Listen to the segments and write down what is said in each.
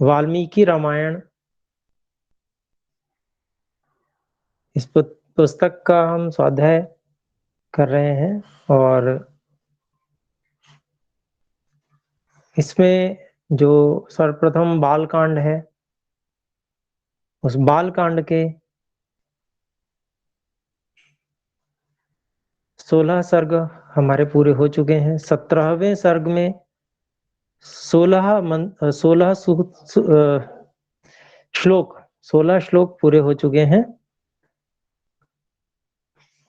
वाल्मीकि रामायण, इस पुस्तक का हम स्वाध्याय कर रहे हैं और इसमें जो सर्वप्रथम बाल कांड है, उस बाल कांड के 16 सर्ग हमारे पूरे हो चुके हैं। 17वें सर्ग में 16 श्लोक 16 श्लोक पूरे हो चुके हैं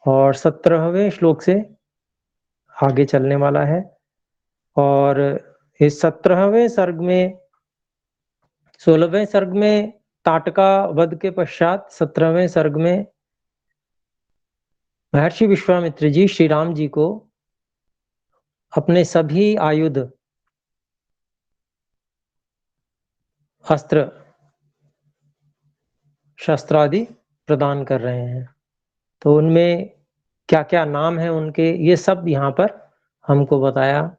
और 17वें श्लोक से आगे चलने वाला है। और इस 17वें सर्ग में 16वें सर्ग में ताटका वध के पश्चात 17वें सर्ग में महर्षि विश्वामित्र जी श्री राम जी को अपने सभी आयुध, अस्त्र शस्त्रादि प्रदान कर रहे हैं। तो उनमें क्या क्या नाम है उनके, ये सब यहाँ पर हमको बताया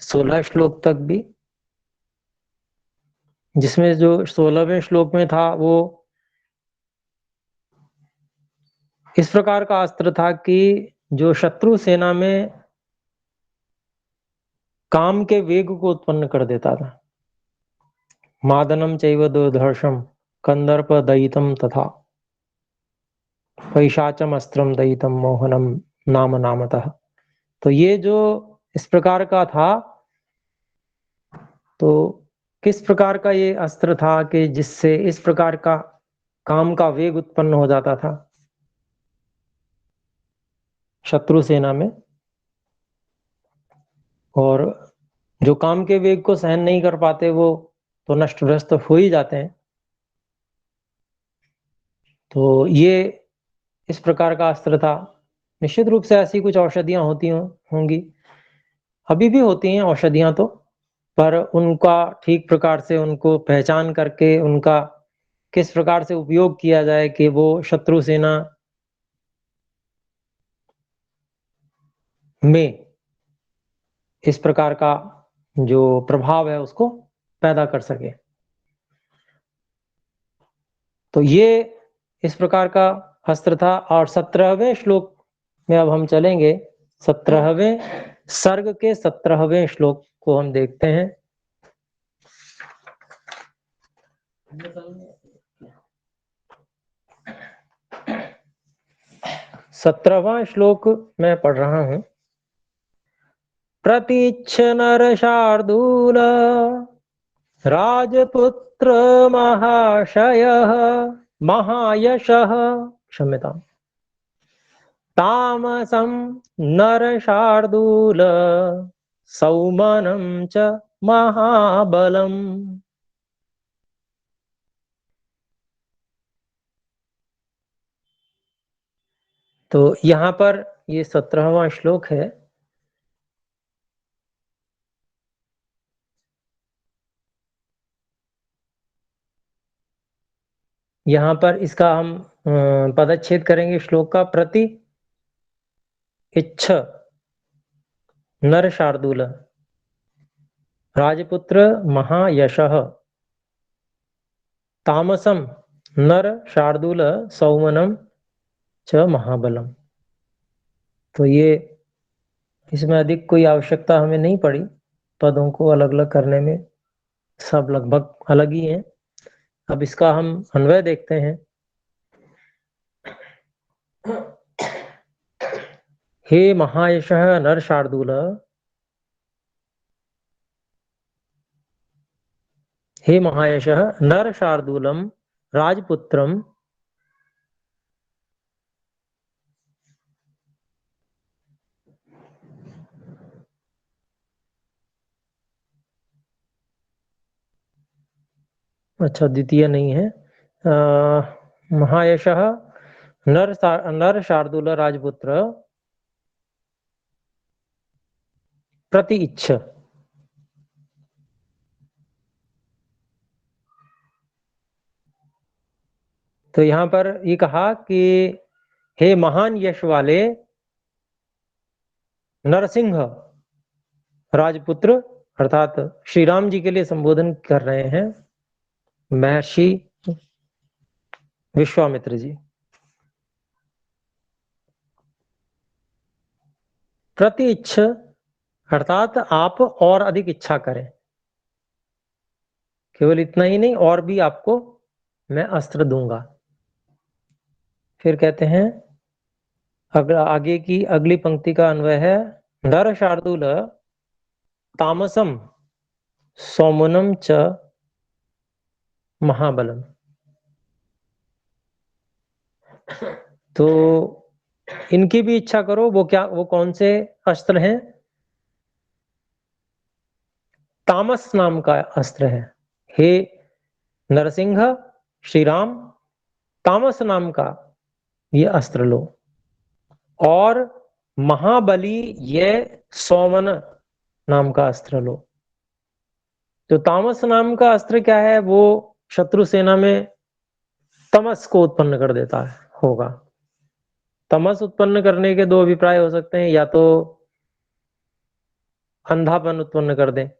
16 श्लोक तक भी, जिसमें जो 16वें श्लोक में था वो इस प्रकार का अस्त्र था कि जो शत्रु सेना में काम के वेग को उत्पन्न कर देता था। मादनम चैव दुर्धर्षम कंदर्प दयितम तथा पैशाचम अस्त्रम दयितम मोहनम नाम नामतः। तो ये जो इस प्रकार का था, तो किस प्रकार का ये अस्त्र था कि जिससे इस प्रकार का काम का वेग उत्पन्न हो जाता था शत्रु सेना में, और जो काम के वेग को सहन नहीं कर पाते वो तो नष्ट भ्रष्ट हो ही जाते हैं। तो ये इस प्रकार का अस्त्र था। निश्चित रूप से ऐसी कुछ औषधियां होती होंगी, अभी भी होती हैं औषधियां तो, पर उनका ठीक प्रकार से उनको पहचान करके उनका किस प्रकार से उपयोग किया जाए कि वो शत्रु सेना में इस प्रकार का जो प्रभाव है उसको पैदा कर सके। तो ये इस प्रकार का अस्त्र था। और 17वें श्लोक में अब हम चलेंगे। 17वें सर्ग के 17वें श्लोक को हम देखते हैं। 17वां श्लोक मैं पढ़ रहा हूं। प्रतीच्छ नर शार्दूल राजपुत्र महाशयः महायशः, क्षम्यताम्, तामसं नरशार्दूल सौमनं च महाबलम्। तो यहाँ पर ये 17वां श्लोक है। यहाँ पर इसका हम पदच्छेद करेंगे श्लोक का। प्रति इच्छ नर शार्दूल राजपुत्र महायशः तामसम नर शार्दूल सौमनम च महाबलम। तो ये इसमें अधिक कोई आवश्यकता हमें नहीं पड़ी, पदों को अलग अलग करने में सब लगभग अलग ही हैं। अब इसका हम अन्वय देखते हैं। हे महायशः नर शार्दूल, हे महायशः नर शार्दूलम राजपुत्रम। अच्छा, द्वितीय नहीं है। महायशः नर शार्दूल राजपुत्र प्रति इच्छ। तो यहाँ पर ये कहा कि हे महान यश वाले नरसिंह राजपुत्र अर्थात श्री राम जी के लिए संबोधन कर रहे हैं महर्षि विश्वामित्र जी। प्रति इच्छ अर्थात आप और अधिक इच्छा करें, केवल इतना ही नहीं और भी आपको मैं अस्त्र दूंगा। फिर कहते हैं अगला, आगे की अगली पंक्ति का अन्वय है नर शार्दूल तामसम सौमनम च महाबलम। तो इनकी भी इच्छा करो। वो क्या, वो कौन से अस्त्र हैं? तामस नाम का अस्त्र है। हे नरसिंह श्री राम, तामस नाम का ये अस्त्र लो, और महाबली ये सौमन नाम का अस्त्र लो। तो तामस नाम का अस्त्र क्या है? वो शत्रु सेना में तमस को उत्पन्न कर देता है होगा। तमस उत्पन्न करने के दो अभिप्राय हो सकते हैं, या तो अंधापन उत्पन्न कर दे,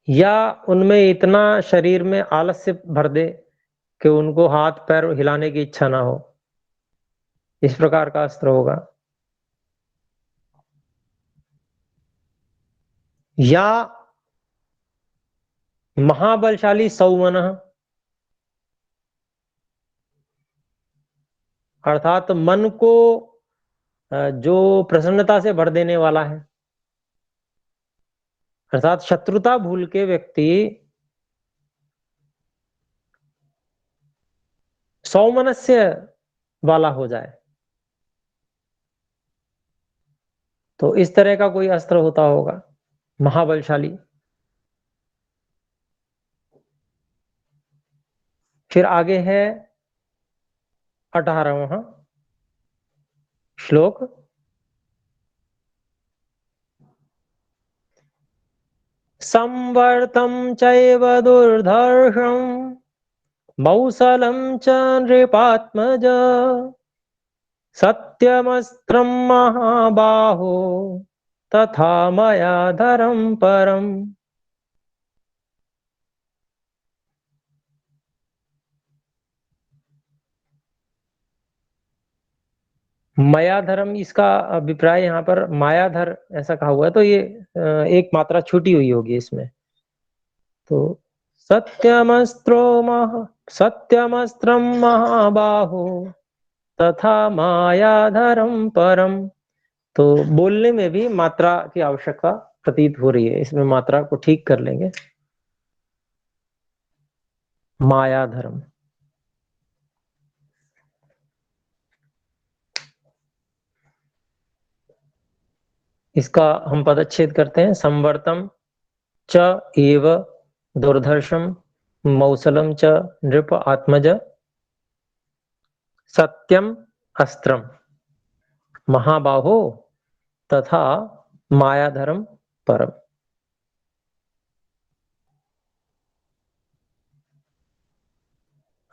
या उनमें इतना शरीर में आलस्य भर दे कि उनको हाथ पैर हिलाने की इच्छा ना हो। इस प्रकार का अस्त्र होगा। या महाबलशाली सौमन, अर्थात मन को जो प्रसन्नता से भर देने वाला है, अर्थात शत्रुता भूल के व्यक्ति सौमनस्य वाला हो जाए, तो इस तरह का कोई अस्त्र होता होगा महाबलशाली। फिर आगे है 18वां श्लोक। संवर्तं चैव दुर्धर्षं मौसलं च नृपात्मज सत्यमस्त्रं महाबाहो तथा मया धरम परम। मायाधरम, इसका अभिप्राय यहाँ पर मायाधर ऐसा कहा हुआ है, तो ये एक मात्रा छूटी हुई होगी इसमें। तो सत्यमस्त्रम महाबाहो तथा मायाधरम परम। तो बोलने में भी मात्रा की आवश्यकता प्रतीत हो रही है, इसमें मात्रा को ठीक कर लेंगे। मायाधरम, इसका हम पदच्छेद करते हैं। संवर्तम च एव दुर्धर्षम मौसलम च नृप आत्मज सत्यम अस्त्रम महाबाहो तथा मायाधरम परम।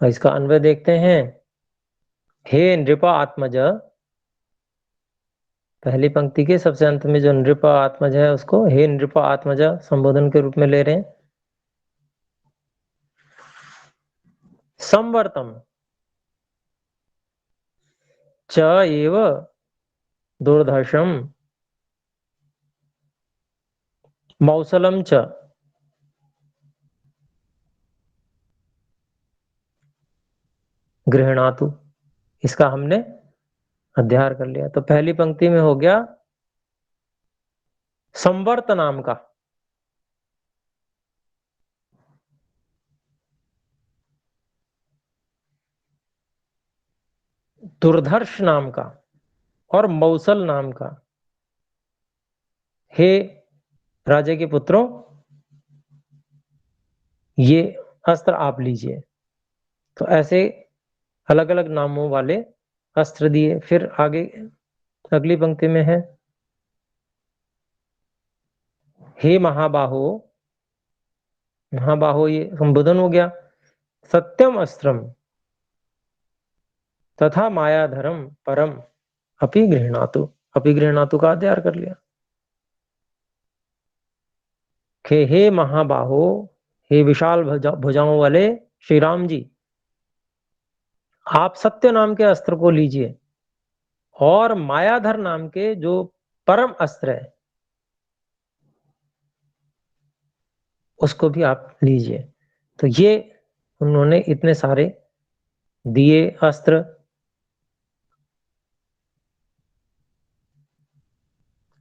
इसका अन्वय देखते हैं। हे नृप आत्मज, पहली पंक्ति के सबसे अंत में जो नृप आत्मज है उसको हे नृप आत्मज संबोधन के रूप में ले रहे हैं। संवर्तम च एव दुर्धर्षम मौसलम च गृहणातु, इसका हमने अध्याय कर लिया। तो पहली पंक्ति में हो गया संवर्त नाम का, दुर्धर्ष नाम का और मौसल नाम का। हे राजे के पुत्रों, ये अस्त्र आप लीजिए। तो ऐसे अलग अलग नामों वाले अस्त्र दिए। फिर आगे अगली पंक्ति में है हे महाबाहो, महाबाहो ये संबोधन हो गया। सत्यम अस्त्रम तथा मायाधरम परम अपि गृह्णातु, अपि गृह्णातु का अध्ययन कर लिया। कि हे महाबाहो, हे विशाल भुजाओं वाले श्री राम जी, आप सत्य नाम के अस्त्र को लीजिए और मायाधर नाम के जो परम अस्त्र है उसको भी आप लीजिए। तो ये उन्होंने इतने सारे दिए अस्त्र।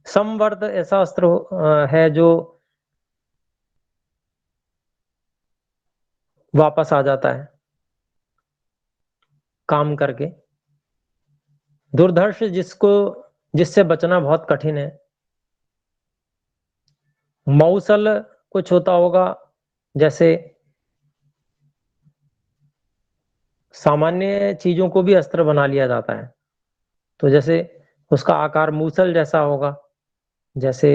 संवर्ध ऐसा अस्त्र है जो वापस आ जाता है काम करके। दुर्धर्ष जिससे बचना बहुत कठिन है। मौसल कुछ होता होगा, जैसे सामान्य चीजों को भी अस्त्र बना लिया जाता है, तो जैसे उसका आकार मूसल जैसा होगा, जैसे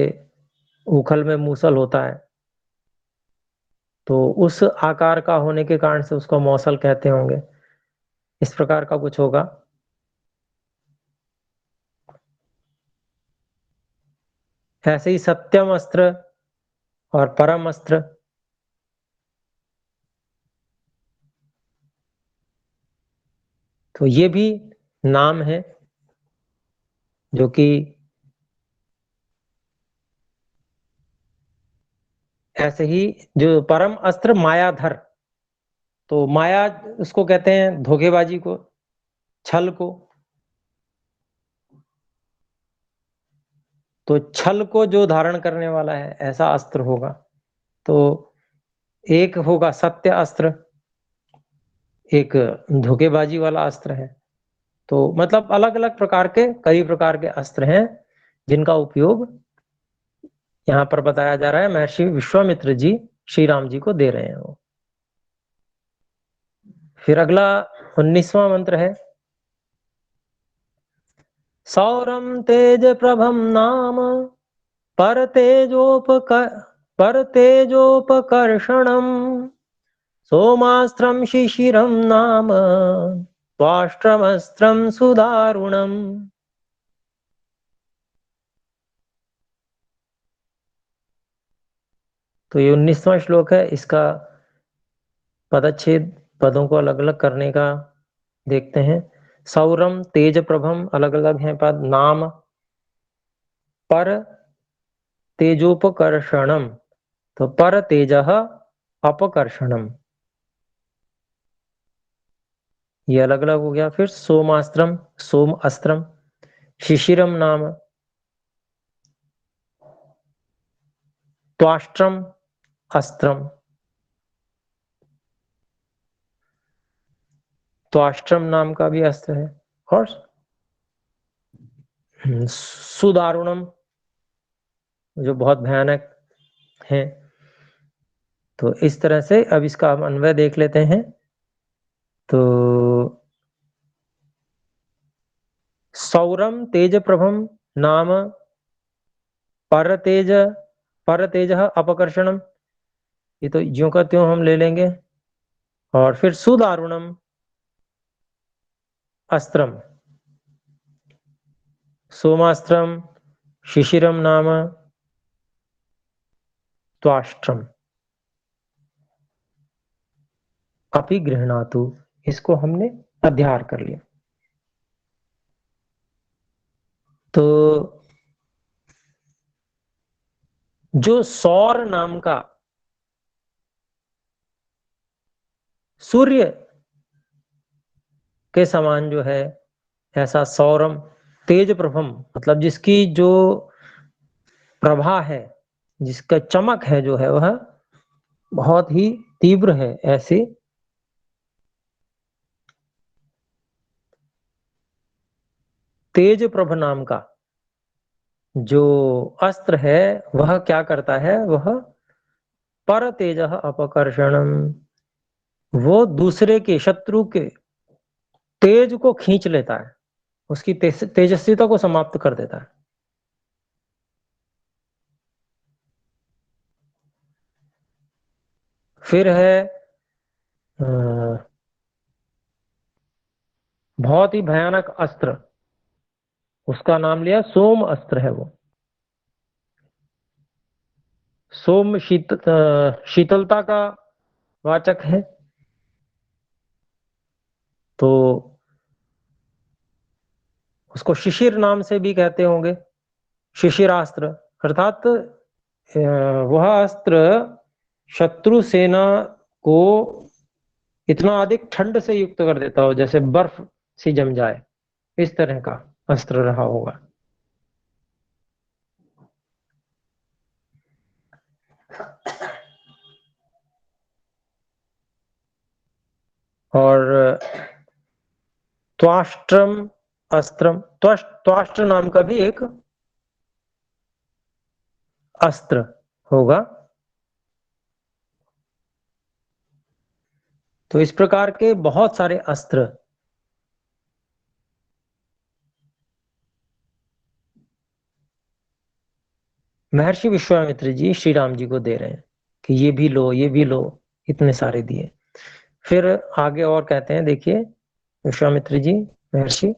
उखल में मूसल होता है, तो उस आकार का होने के कारण से उसको मौसल कहते होंगे। इस प्रकार का कुछ होगा। ऐसे ही सत्यम अस्त्र और परम अस्त्र, तो ये भी नाम है जो कि ऐसे ही जो परम अस्त्र मायाधर, तो माया उसको कहते हैं धोखेबाजी को, छल को। तो छल को जो धारण करने वाला है ऐसा अस्त्र होगा। तो एक होगा सत्य अस्त्र, एक धोखेबाजी वाला अस्त्र है। तो मतलब अलग-अलग प्रकार के, कई प्रकार के अस्त्र हैं जिनका उपयोग यहाँ पर बताया जा रहा है। महर्षि विश्वामित्र जी श्री राम जी को दे रहे हैं वो। फिर अगला 19वां मंत्र है, सौरम तेज प्रभम नाम परतेजोपक परतेजोपकर्षणम सोमास्त्रम शिशिरम नाम त्वाष्ट्रमस्त्रम सुदारुणम। तो ये 19वां श्लोक है। इसका पदच्छेद पदों को अलग अलग करने का देखते हैं। सौरम तेज प्रभम अलग अलग हैं पद। नाम पर तेजोपकर्षणम, तो पर तेज अपकर्षणम, ये अलग अलग हो गया। फिर सोमास्त्रम, सोम अस्त्रम, शिशिरम नाम त्वाष्ट्रम अस्त्रम, त्वाष्ट्रम नाम का भी अस्त्र है। और सुदारुणम जो बहुत भयानक है। तो इस तरह से अब इसका हम अन्वय देख लेते हैं। तो सौरम तेज प्रभम नाम परतेज परतेज अपकर्षणम, ये तो ज्यों का त्यों हम ले लेंगे। और फिर सुदारुणम अस्त्रम, सोमास्त्रम, शिशिरम नाम त्वाष्ट्रम अपि गृह्णातु, इसको हमने अध्यार कर लिया। तो जो सौर नाम का सूर्य के समान जो है, ऐसा सौरम तेज प्रभम, मतलब जिसकी जो प्रभा है, जिसका चमक है जो है वह बहुत ही तीव्र है, ऐसे तेज प्रभ नाम का जो अस्त्र है वह क्या करता है, वह पर तेज अपकर्षणम, वो दूसरे के, शत्रु के तेज को खींच लेता है, उसकी तेजस्विता को समाप्त कर देता है। फिर है बहुत ही भयानक अस्त्र, उसका नाम लिया सोम अस्त्र है वो। सोम शीतलता का वाचक है। तो उसको शिशिर नाम से भी कहते होंगे, शिशिरास्त्र, अर्थात वह अस्त्र शत्रु सेना को इतना अधिक ठंड से युक्त कर देता हो जैसे बर्फ सी जम जाए, इस तरह का अस्त्र रहा होगा। और त्वाष्ट्रम अस्त्रम, त्वाष्ट्र नाम का भी एक अस्त्र होगा। तो इस प्रकार के बहुत सारे अस्त्र महर्षि विश्वामित्र जी श्री राम जी को दे रहे हैं कि ये भी लो, ये भी लो, इतने सारे दिए। फिर आगे और कहते हैं, देखिए विश्वामित्र जी महर्षि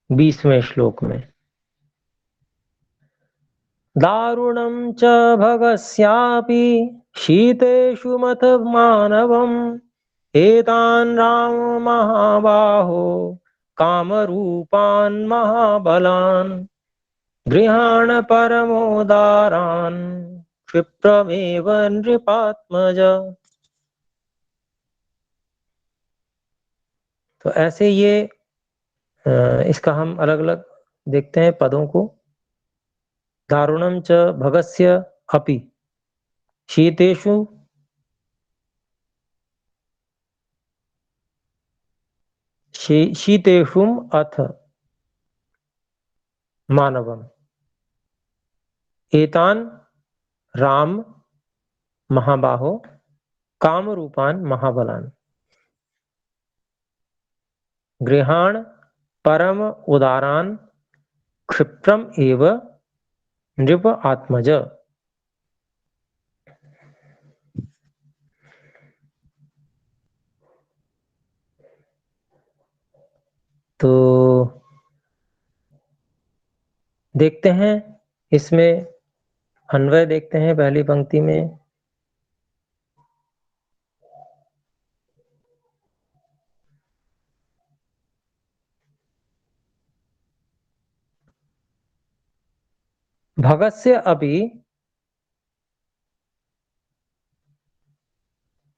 20वें श्लोक में, दारुणं च भगस्यापि शीतेषु मत मानवम् एतान् राम महाबाहो कामरूपान् महाबलान् गृहाण परमोदारान् क्षिप्रमेव नृपात्मज। तो ऐसे ये इसका हम अलग अलग देखते हैं पदों को। दारुणं च भगस्य अपि शीतेषु शीतेषुम अथ मानवम एतान राम महाबाहो कामरूपान महाबलान गृहाण परम उदारान क्षिप्रम एव नृप आत्मज। तो देखते हैं इसमें अन्वय, देखते हैं पहली पंक्ति में। भगस्य अपि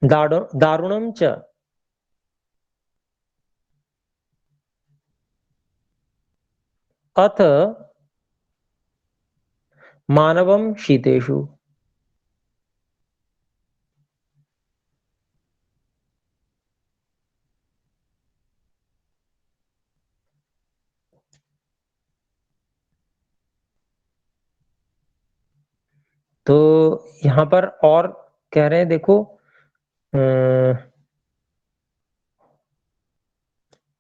दारुणं च अथ मानवम शीतेषु। तो यहाँ पर और कह रहे हैं, देखो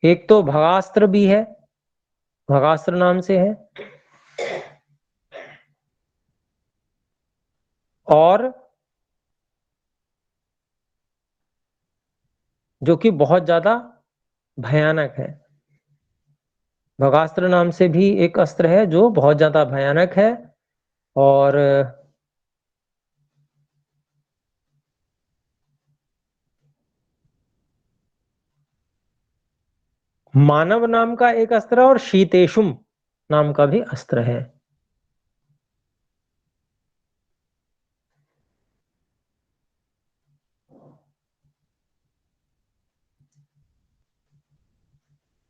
एक तो भगास्त्र भी है, भगास्त्र नाम से है, और जो कि बहुत ज्यादा भयानक है। भगास्त्र नाम से भी एक अस्त्र है जो बहुत ज्यादा भयानक है, और मानव नाम का एक अस्त्र और शीतेशुम नाम का भी अस्त्र है।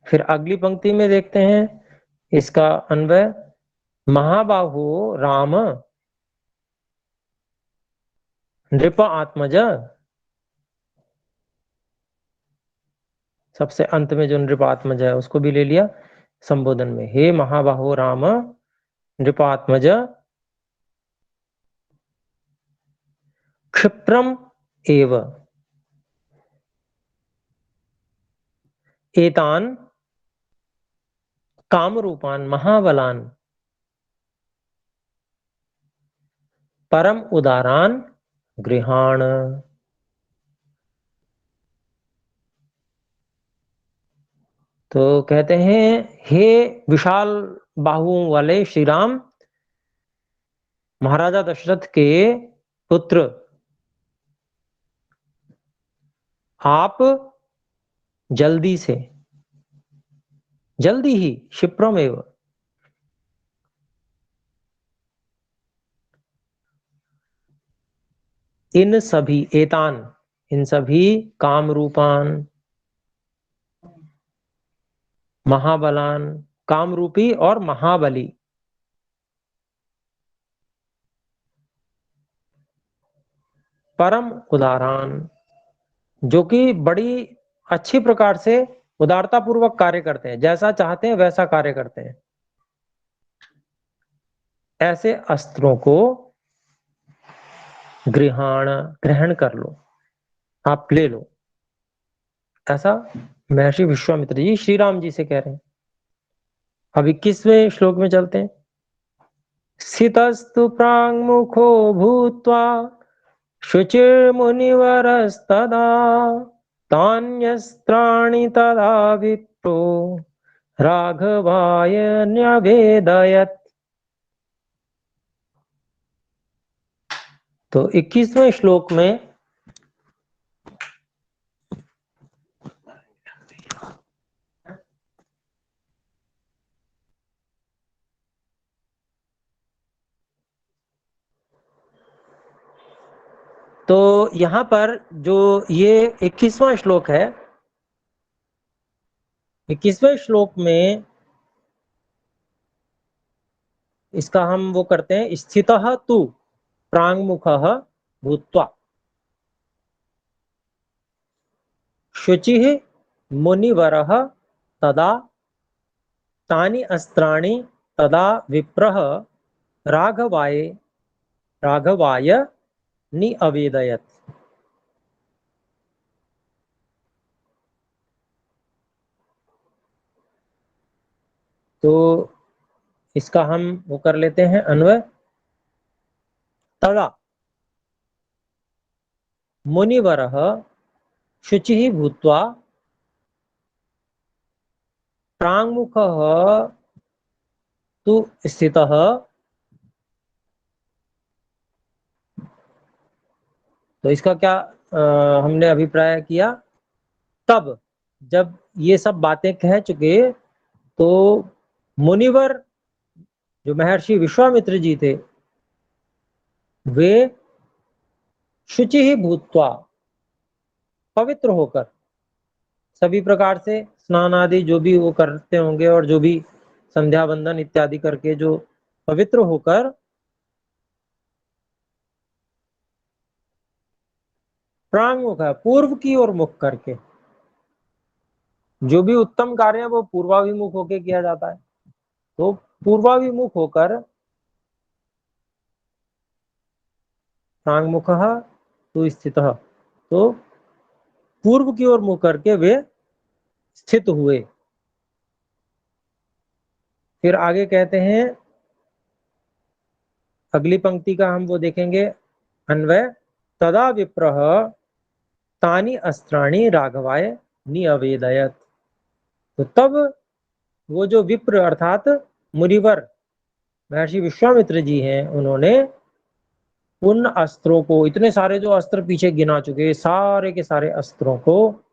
फिर अगली पंक्ति में देखते हैं इसका अन्वय, महाबाहो राम नृप आत्मज। सबसे अंत में जो नृप आत्मज है उसको भी ले लिया संबोधन में, हे महाबाहो राम नृप आत्मज क्षिप्रम एव एतान कामरूपान महाबलान परम उदारान गृहाण। तो कहते हैं, हे विशाल बाहुओं वाले श्री राम, महाराजा दशरथ के पुत्र, आप जल्दी से, जल्दी ही, क्षिप्रमेव, इन सभी एतान, इन सभी कामरूपान, महाबलान, कामरूपी और महाबली, परम उदारान, जो कि बड़ी अच्छी प्रकार से उदारता पूर्वक कार्य करते हैं, जैसा चाहते हैं वैसा कार्य करते हैं, ऐसे अस्त्रों को ग्रहण कर लो, आप ले लो। ऐसा महर्षि विश्वामित्र जी श्री राम जी से कह रहे हैं। अब 21वें श्लोक में चलते हैं। स्थितस्तु प्राङ्मुखो भूत्वा शुचिर्मुनिवरस्तदा तान्यस्त्राणि तदा विप्रो राघवाय न्यवेदयत्। तो 21वें श्लोक में तो यहां पर जो ये 21वां श्लोक है, 21वें श्लोक में इसका हम वो करते हैं, स्थितः तु प्राङ्मुखः भूत्वा शुचिः मुनिवरः तदा तानि अस्त्राणि तदा विप्रः राघवाय निअवेदयत्। तो इसका हम वो कर लेते हैं अन्वय। तदा मुनिवरः शुचिः भूत्वा प्राङ्मुखः तु स्थितः तो इसका क्या हमने अभिप्राय किया, तब जब ये सब बातें कह चुके तो मुनिवर जो महर्षि विश्वामित्र जी थे वे शुचि ही भूत्वा पवित्र होकर, सभी प्रकार से स्नान आदि जो भी वो करते होंगे और जो भी संध्या बंदन इत्यादि करके जो पवित्र होकर प्रांगमुख है, पूर्व की ओर मुख करके, जो भी उत्तम कार्य है वो पूर्वाभिमुख होकर किया जाता है, तो पूर्वाभिमुख होकर प्रांगमुख तो स्थित, तो पूर्व की ओर मुख करके वे स्थित हुए। फिर आगे कहते हैं, अगली पंक्ति का हम वो देखेंगे अन्वय। तदा विप्रः तानि अस्त्राणि राघवाय निअवेदयत्। तो तब वो जो विप्र अर्थात मुनिवर महर्षि विश्वामित्र जी हैं, उन्होंने उन अस्त्रों को, इतने सारे जो अस्त्र पीछे गिना चुके सारे के सारे अस्त्रों को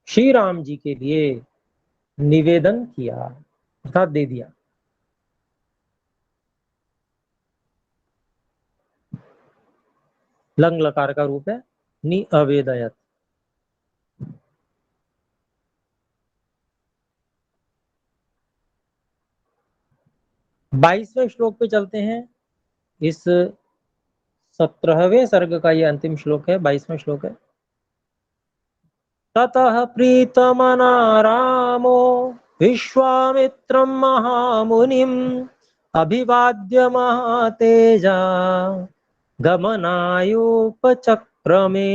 श्री राम जी के लिए निवेदन किया अर्थात दे दिया। लंग लकार का रूप है निअवेदयत्। 22वें श्लोक पे चलते हैं। इस 17वें सर्ग का ये अंतिम श्लोक है, 22वां श्लोक है। ततः प्रीतमना रामो विश्वामित्रं महामुनिम् अभिवाद्य महातेजा गमनायोपचक्रमे।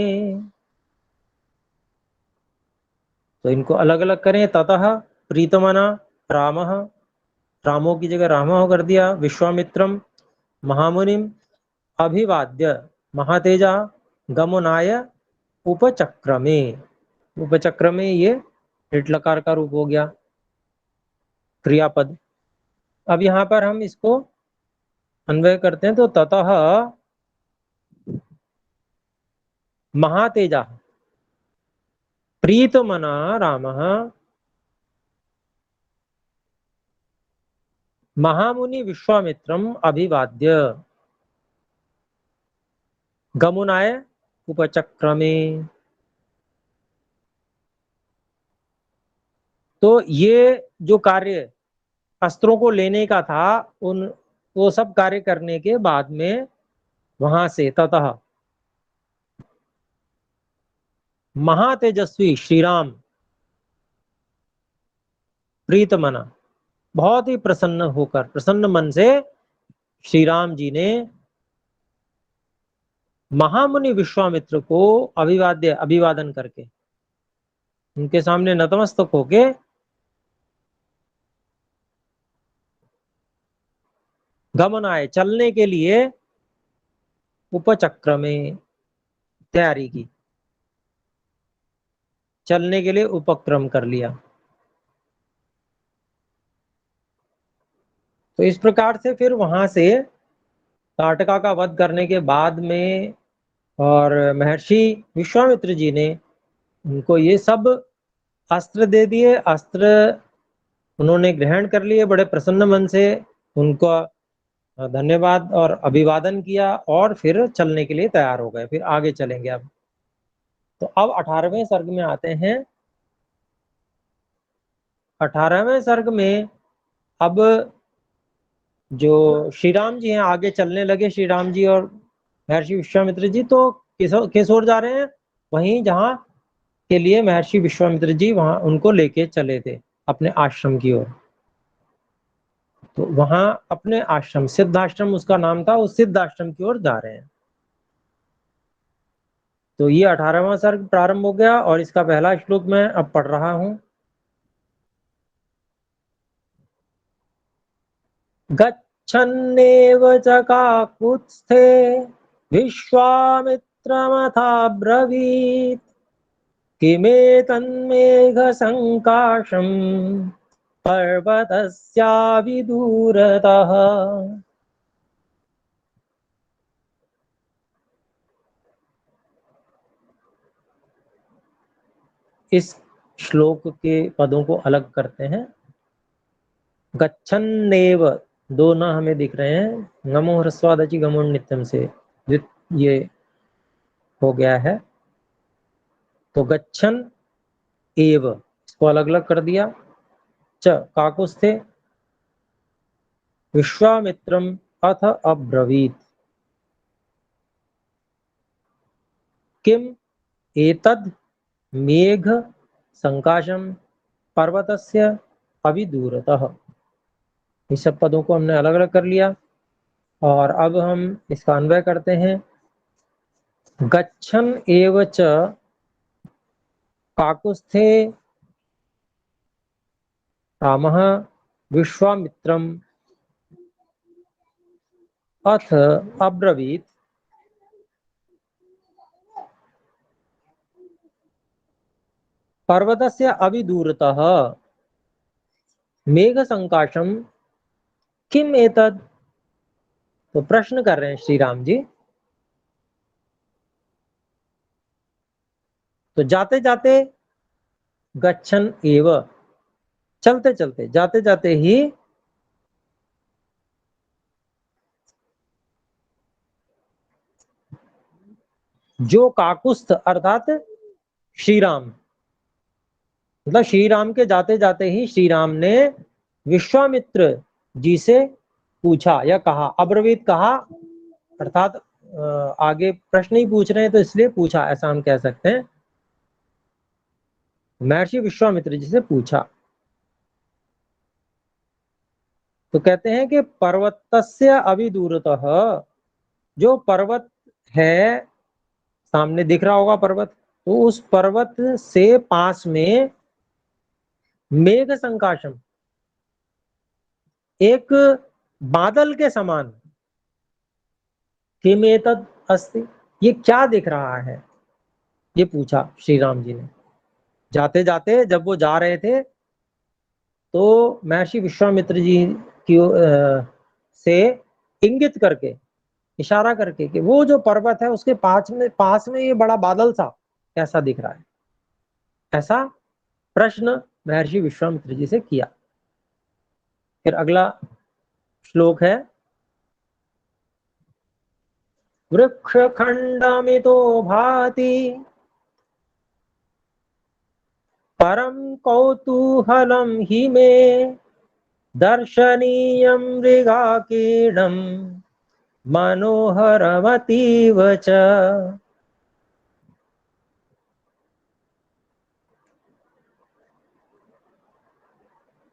तो इनको अलग अलग करें। ततः प्रीतमना रामः, रामो की जगह रामः कर दिया, विश्वामित्रम महामुनिम अभिवाद्य महातेजा गमनाय उपचक्रमे। उपचक्रमे ये लकार का रूप हो गया क्रियापद। अब यहाँ पर हम इसको अन्वय करते हैं तो ततः महातेजा प्रीतमना रामः महामुनि विश्वामित्रम अभिवाद्य गमुनाय उपचक्रमे। तो ये जो कार्य अस्त्रों को लेने का था, उन वो सब कार्य करने के बाद में वहां से ततः महातेजस्वी श्री राम प्रीतमना, बहुत ही प्रसन्न होकर, प्रसन्न मन से श्री राम जी ने महामुनि विश्वामित्र को अभिवाद्य, अभिवादन करके, उनके सामने नतमस्तक होके गमनाए, चलने के लिए उपचक्र में तैयारी की, चलने के लिए उपक्रम कर लिया। तो इस प्रकार से फिर वहां से ताटका का वध करने के बाद में और महर्षि विश्वामित्र जी ने उनको ये सब अस्त्र दे दिए। अस्त्र उन्होंने ग्रहण कर लिए बड़े प्रसन्न मन से, उनका धन्यवाद और अभिवादन किया और फिर चलने के लिए तैयार हो गए। फिर आगे चलेंगे अब। तो अब 18वें सर्ग में आते हैं। 18वें सर्ग में अब जो श्री राम जी हैं आगे चलने लगे, श्री राम जी और महर्षि विश्वामित्र जी। तो किस ओर जा रहे हैं? वहीं जहां के लिए महर्षि विश्वामित्र जी वहां उनको लेके चले थे, अपने आश्रम की ओर। तो वहां अपने आश्रम, सिद्धाश्रम उसका नाम था, उस सिद्धाश्रम की ओर जा रहे हैं। तो ये 18वां सर्ग प्रारंभ हो गया और इसका पहला श्लोक मैं अब पढ़ रहा हूं। गच्छन्नेव च काकुत्स्थे विश्वामित्रमथाब्रवीत् किमेतन्मेघसङ्काशम् पर्वतस्याविदूरतः। इस श्लोक के पदों को अलग करते हैं। गच्छन्नेव, दो न हमें दिख रहे हैं, नमो ह्रस्वादचि गमुण नित्यम से ये हो गया है। तो गच्छन एव, इसको अलग अलग कर दिया। च काकुस्थे विश्वामित्रम अथ अब्रवीत किम एतद मेघ संकाशम पर्वतस्य अविदूरतः। इस सब पदों को हमने अलग अलग कर लिया और अब हम इसका अन्वय करते हैं। गच्छन एव च काकुस्थे रामः विश्वामित्रम अथ अब्रवीत पर्वतस्य अविदूरतः मेघ संकाशम किम एतद। तो प्रश्न कर रहे हैं श्री राम जी। तो जाते जाते, गच्छन एव, चलते चलते, जाते जाते ही, जो काकुस्थ अर्थात श्री राम, मतलब श्री राम के जाते जाते ही श्री राम ने विश्वामित्र जी से पूछा या कहा, अब्रवीत कहा अर्थात आगे प्रश्न ही पूछ रहे हैं तो इसलिए पूछा, ऐसा हम कह सकते हैं। महर्षि विश्वामित्र जी से पूछा। तो कहते हैं कि पर्वतस्य अविदूरतः, जो पर्वत है, सामने दिख रहा होगा पर्वत, तो उस पर्वत से पास में मेघ संकाशम, एक बादल के समान, किमेतद अस्ति, ये क्या दिख रहा है, ये पूछा श्री राम जी ने। जाते जाते जब वो जा रहे थे तो महर्षि विश्वामित्र जी की से इंगित करके, इशारा करके कि वो जो पर्वत है उसके पास में ये बड़ा बादल सा कैसा दिख रहा है, ऐसा प्रश्न महर्षि विश्वामित्र जी से किया। फिर अगला श्लोक है, वृक्ष खंडमितो भाति परम कौतूहलम हि मे दर्शनीयं मृगाकीर्णं मनोहरमतीव च।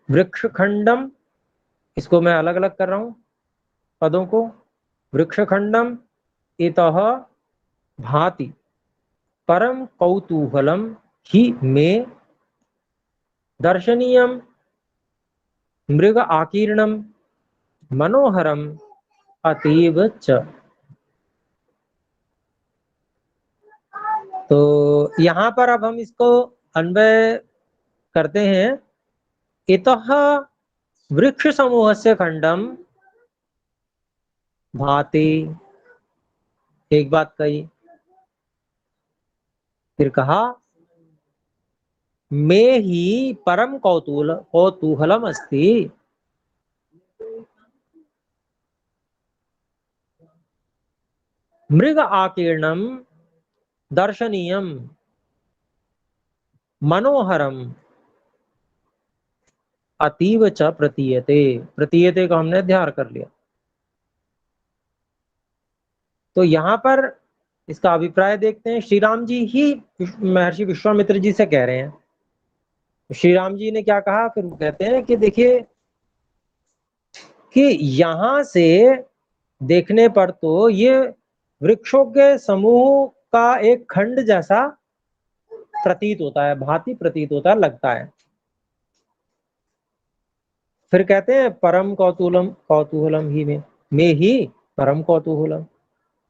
वृक्ष खंडम, इसको मैं अलग अलग कर रहा हूं पदों को। वृक्ष खंडम इतः भाति परम कौतूहलम ही मे दर्शनीयम मृग आकीर्णम मनोहरम अतीव च। तो यहां पर अब हम इसको अन्वय करते हैं। इतः वृक्ष समूहस्य खंडम भाति, एक बात कही। फिर कहा में ही परम कौतूहलम अस्ति, मृग आकीर्णम दर्शनीयम मनोहरम अतीव च प्रतीयते। प्रतीयते को हमने ध्यान कर लिया। तो यहां पर इसका अभिप्राय देखते हैं। श्री राम जी ही महर्षि विश्वामित्र जी से कह रहे हैं। श्री राम जी ने क्या कहा, फिर वो कहते हैं कि देखिए कि यहां से देखने पर तो ये वृक्षों के समूह का एक खंड जैसा प्रतीत होता है, भांति प्रतीत होता है, लगता है। फिर कहते हैं परम कौतूहलम, कौतूहलम ही में ही परम कौतूहलम,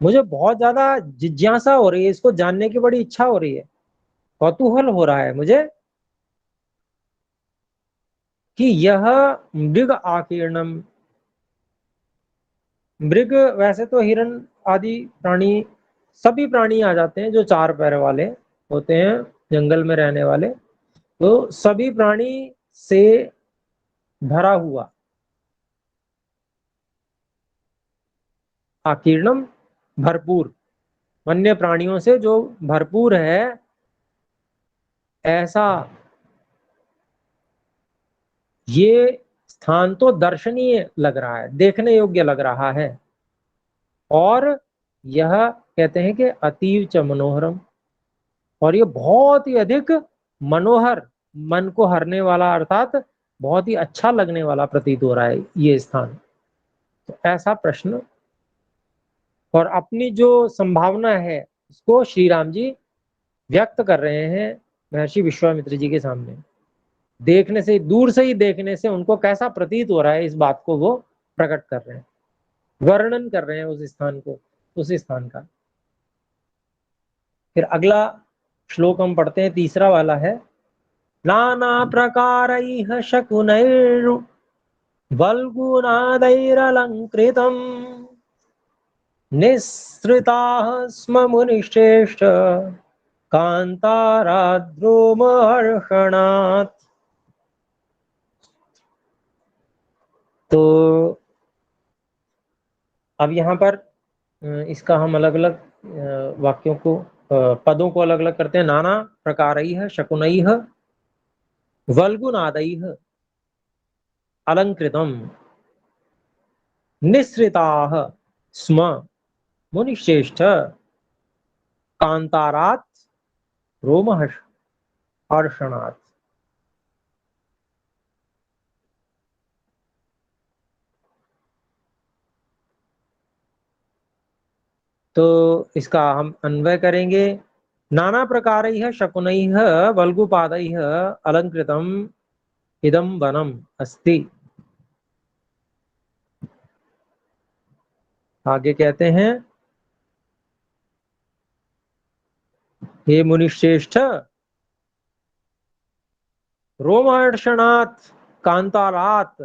मुझे बहुत ज्यादा जिज्ञासा हो रही है, इसको जानने की बड़ी इच्छा हो रही है, कौतूहल हो रहा है मुझे कि यह मृग आकीर्णम, मृग वैसे तो हिरण आदि प्राणी, सभी प्राणी आ जाते हैं जो चार पैर वाले होते हैं, जंगल में रहने वाले, तो सभी प्राणी से भरा हुआ, आकीर्णम भरपूर, वन्य प्राणियों से जो भरपूर है, ऐसा ये स्थान तो दर्शनीय लग रहा है, देखने योग्य लग रहा है। और यह कहते हैं कि अतीव च मनोहरम, और ये बहुत ही अधिक मनोहर, मन को हरने वाला, अर्थात बहुत ही अच्छा लगने वाला प्रतीत हो रहा है ये स्थान। तो ऐसा प्रश्न और अपनी जो संभावना है उसको श्री राम जी व्यक्त कर रहे हैं महर्षि विश्वामित्र जी के सामने। देखने से, दूर से ही देखने से उनको कैसा प्रतीत हो रहा है, इस बात को वो प्रकट कर रहे हैं, वर्णन कर रहे हैं उस स्थान को, उस स्थान का। फिर अगला श्लोक हम पढ़ते हैं, तीसरा वाला है, नाना प्रकारैः शकुनैर्वल्गुनादैरलङ्कृतम् निःसृताः स्म मुनिश्रेष्ठ कांताराद्रोमहर्षणात्। तो अब यहाँ पर इसका हम अलग अलग वाक्यों को, पदों को अलग अलग करते हैं। नाना प्रकारैः शकुनैः वल्गुनादैः अलंकृतम निःसृताः स्म मुनिश्रेष्ठ कांतारात् रोमहर्षणात्। तो इसका हम अन्वय करेंगे, नाना प्रकारैः शकुनैः वल्गुपादैः अलंकृतम इदं वनम अस्ति। आगे कहते हैं, हे मुनिश्रेष्ठ, रोमहर्षणात् कांतारात्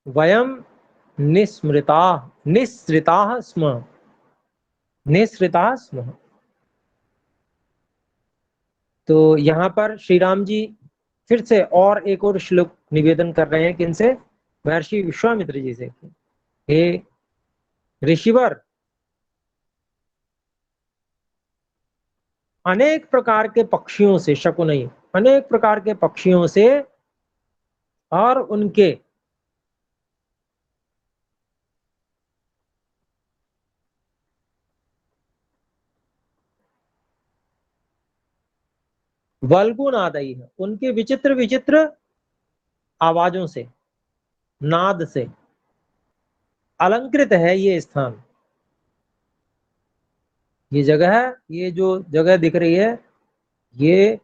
वयम निःसृताः स्मः, निःसृताः स्मः। तो यहाँ पर श्री राम जी फिर से और एक और श्लोक निवेदन कर रहे हैं, किनसे? महर्षि विश्वामित्र जी से। हे ऋषिवर, अनेक प्रकार के पक्षियों से, शकुनई, अनेक प्रकार के पक्षियों से और उनके वल्गुनादई है, उनके विचित्र विचित्र आवाजों से, नाद से अलंकृत है ये स्थान। ये जगह, ये जो जगह दिख रही है, ये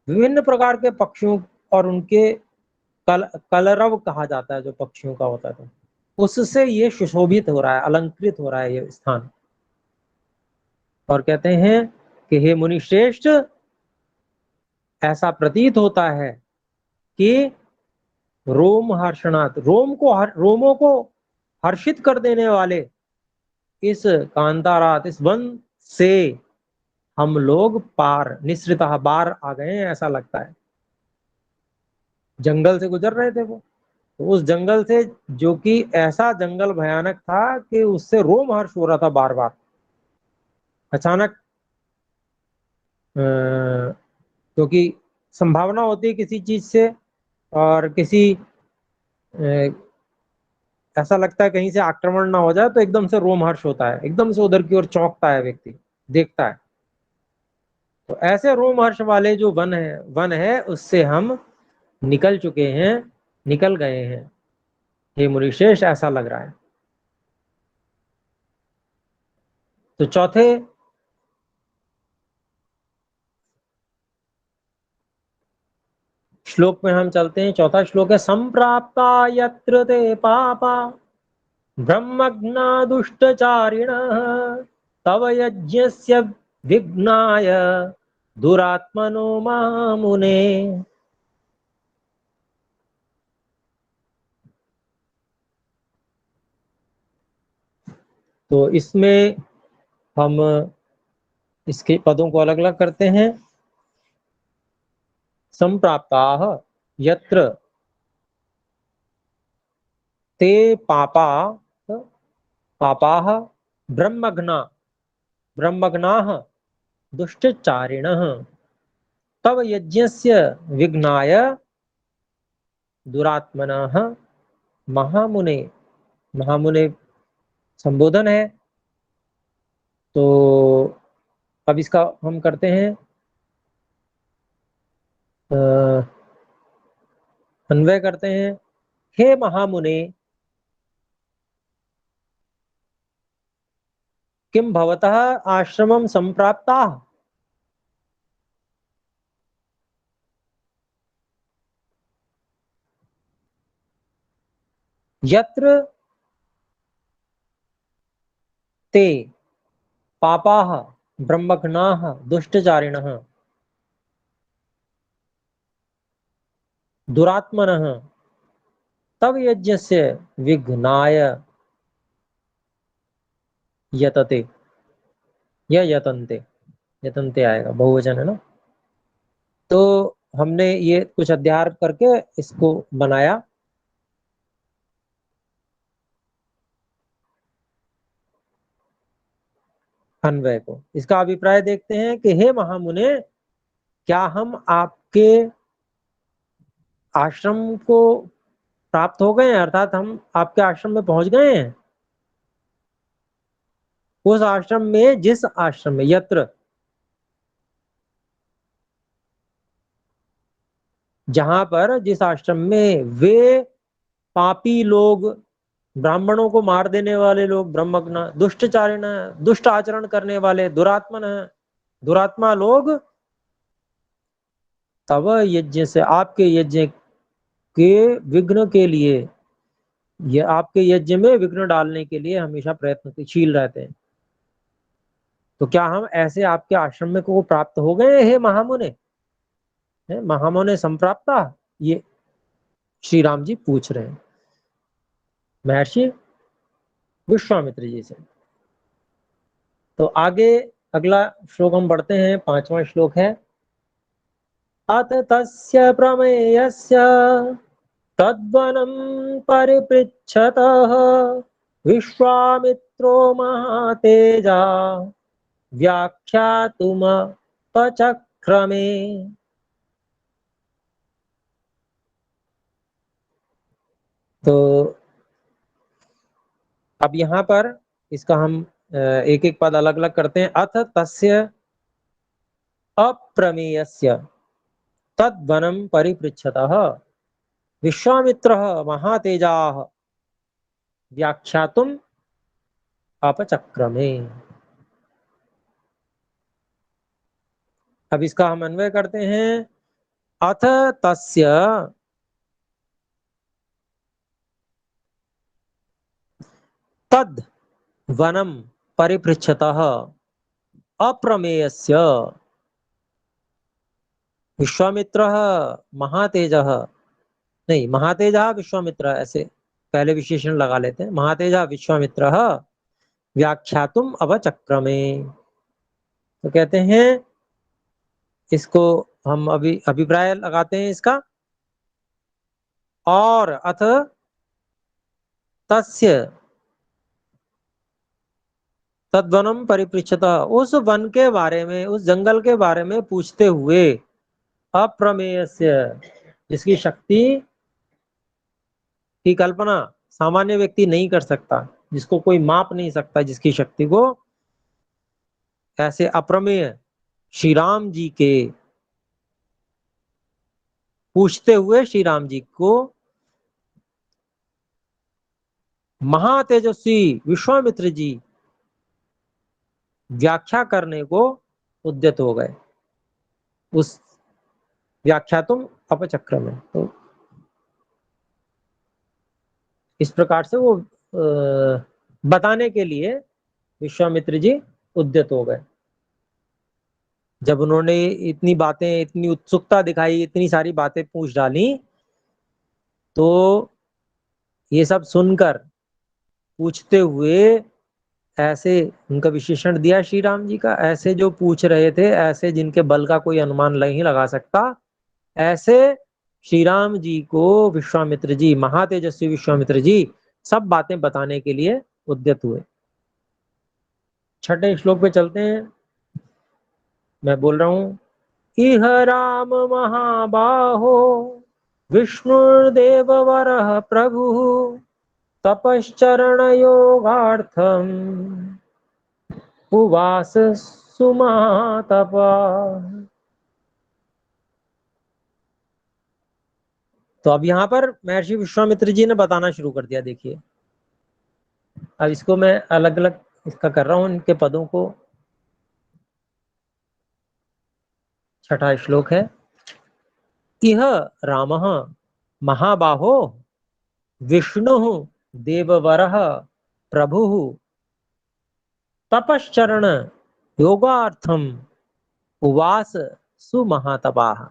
विभिन्न प्रकार के पक्षियों और उनके कलरव कहा जाता है, जो पक्षियों का होता है, उससे ये सुशोभित हो रहा है, अलंकृत हो रहा है ये स्थान। और कहते हैं कि हे मुनि श्रेष्ठ, ऐसा प्रतीत होता है कि रोम हर्षणात्, रोमों को हर्षित कर देने वाले इस कांतारात, इस वन से हम लोग पार निःसृतः, बाहर आ गए हैं, ऐसा लगता है। जंगल से गुजर रहे थे वो, तो उस जंगल से, जो कि ऐसा जंगल भयानक था कि उससे रोमहर्ष हो रहा था बार बार। अचानक क्योंकि संभावना होती है किसी चीज से, और किसी ऐसा लगता है कहीं से आक्रमण ना हो जाए, तो एकदम से रोमहर्ष होता है, एकदम से उधर की ओर चौंकता है व्यक्ति, देखता है। तो ऐसे रोमहर्ष वाले जो वन है उससे हम निकल चुके हैं, निकल गए हैं, हे मुनिश्रेष्ठ, ऐसा लग रहा है। तो चौथे श्लोक में हम चलते हैं। चौथा श्लोक है, संप्राप्ता यत्र ते पापा ब्रह्मज्ञा दुष्टचारिणः तव यज्ञस्य विघ्नाय दुरात्मनो मामुने। तो इसमें हम इसके पदों को अलग अलग करते हैं। संप्राप्ताः यत्र ते पापा, पापाः ब्रह्मज्ञा, ब्रह्मज्ञाः दुष्टचारिणः तव यज्ञस्य विघ्नाय दुरात्मनः महामुने। महामुने संबोधन है। तो अब इसका हम करते हैं अन्वय करते हैं। हे महामुने, किम भवतः आश्रमं संप्राप्ताः? यत्र ते पापाः ब्रह्मघ्नाः दुष्टचारिणः दुरात्मनः तव यज्ञस्य विघ्नाय यतते, या यतन्ते, यतन्ते आएगा, बहुवचन है ना। तो हमने ये कुछ अध्याय करके इसको बनाया। अन्वय को, इसका अभिप्राय देखते हैं कि हे महामुने, क्या हम आपके आश्रम को प्राप्त हो गए हैं, अर्थात हम आपके आश्रम में पहुंच गए हैं। उस आश्रम में, जिस आश्रम में, यत्र, जहां पर, जिस आश्रम में वे पापी लोग, ब्राह्मणों को मार देने वाले लोग, ब्रह्मज्ञ दुष्टचारिण, दुष्ट आचरण करने वाले, दुरात्मन, दुरात्मा लोग, तव यज्ञ से, आपके यज्ञ के विघ्न के लिए, ये आपके यज्ञ में विघ्न डालने के लिए हमेशा प्रयत्नशील रहते हैं। तो क्या हम ऐसे आपके आश्रम में को प्राप्त हो गए हैं महामुने? महामुने संप्राप्ता, ये श्री राम जी पूछ रहे हैं। महर्षि विश्वामित्र जी से। तो आगे अगला श्लोक हम पढ़ते हैं, 5वां श्लोक है, अथ तस्य प्रमेयस्य तद्वनं परिपृच्छतः विश्वामित्रो महातेजा व्याख्यातुमुपचक्रमे। तो अब यहाँ पर इसका हम एक एक पद अलग अलग करते हैं। अथ तस्य अप्रमेयस्य तद्वनं परिपृच्छतः विश्वामित्रः महातेजाः व्याख्यातुम् अपचक्रमे। अब इसका हम अन्वय करते हैं। अथ तस्य तद् वनं परिपृच्छतः अप्रमेयस्य विश्वामित्रः महातेजः, नहीं महातेजः विश्वामित्रः, ऐसे पहले विशेषण लगा लेते हैं, महातेजः विश्वामित्रः व्याख्यातुम अवचक्रमे। तो कहते हैं इसको हम अभी अभिप्राय लगाते हैं इसका, और अथ तस्य तद्वनम परिपृच्छतः, उस वन के बारे में, उस जंगल के बारे में पूछते हुए, अप्रमेयस्य जिसकी शक्ति की कल्पना सामान्य व्यक्ति नहीं कर सकता, जिसको कोई माप नहीं सकता जिसकी शक्ति को, ऐसे अप्रमेय श्री राम जी के पूछते हुए श्री राम जी को महातेजस्वी विश्वामित्र जी व्याख्या करने को उद्यत हो गए, उस व्याख्यातुम अपचक्र में। तो इस प्रकार से वो बताने के लिए विश्वामित्र जी उद्यत हो गए। जब उन्होंने इतनी बातें, इतनी उत्सुकता दिखाई, इतनी सारी बातें पूछ डाली, तो ये सब सुनकर, पूछते हुए ऐसे उनका विशेषण दिया श्री राम जी का, ऐसे जो पूछ रहे थे, ऐसे जिनके बल का कोई अनुमान नहीं लगा सकता, ऐसे श्री राम जी को विश्वामित्र जी, महातेजस्वी विश्वामित्र जी सब बातें बताने के लिए उद्यत हुए। छठे श्लोक पे चलते हैं, मैं बोल रहा हूं, इह राम महाबाहो विष्णुर्देववरः प्रभु तपश्चरण योगार्थम उवास सुमातपा। तो अब यहां पर महर्षि विश्वामित्र जी ने बताना शुरू कर दिया। देखिए अब इसको मैं अलग अलग इसका कर रहा हूं, इनके पदों को। छठा श्लोक है, इह रामः महाबाहो विष्णु देववरः प्रभु तपश्चरण योगार्थम उवास सुमहातपाः।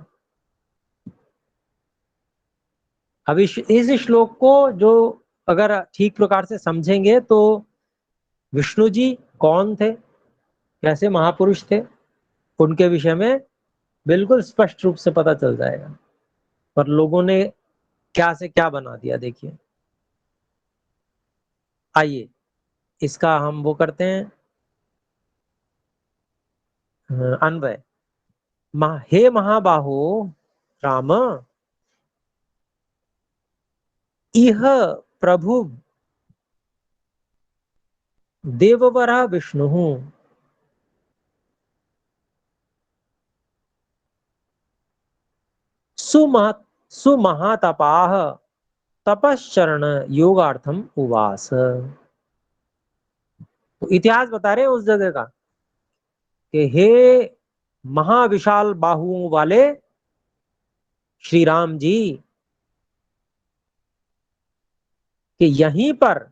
अब इस श्लोक को जो अगर ठीक प्रकार से समझेंगे तो विष्णु जी कौन थे, कैसे महापुरुष थे, उनके विषय में बिल्कुल स्पष्ट रूप से पता चल जाएगा। पर लोगों ने क्या से क्या बना दिया, देखिए। आइए इसका हम वो करते हैं अन्वय। हे महाबाहो राम, इह प्रभु देववरा विष्णु सुमहातपाः तपश्चरण योगार्थम उवास। तो इतिहास बता रहे हैं उस जगह का कि हे महाविशाल बाहुओं वाले श्री राम जी, कि यहीं पर